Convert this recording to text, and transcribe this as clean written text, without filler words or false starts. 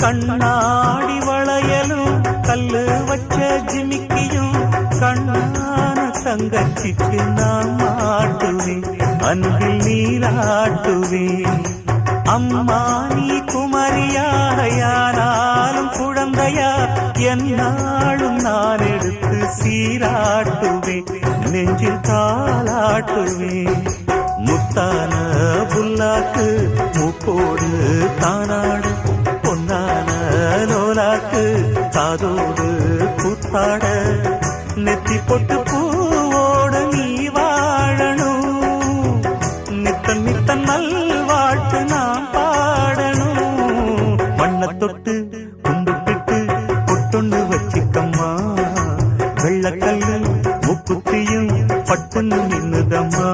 கண்ணாடி வளையலும் கல்லு வச்ச ஜிமிக்கியும் கண்ணான தங்கச்சிக்கு நான் மாட்டுவேன், அன்பில் நீராட்டுவேன். அம்மா நீ குமரியாயானாலும் குழந்தையா என்னாலும் நான் எடுத்து சீராட்டுவேன், நெஞ்சில் தாளாட்டுவேன். முத்தான புல்லாக்கு மூக்கோடு தானாடு, பொன்னான லோலாக்கு காதோடு கூத்தாட, நெத்தி பொட்டு பூவோடு நீ வாழணும், நித்தன் நித்தன் நல்வாழ்த்து நான் பாடணும். மண்ணை தொட்டு கும்பிட்டு பொட்டொன்னு வச்சிக்கம்மா, வெள்ளக்கல்லு முக்குத்தியும் பட்டுன்னு நின்னுதம்மா.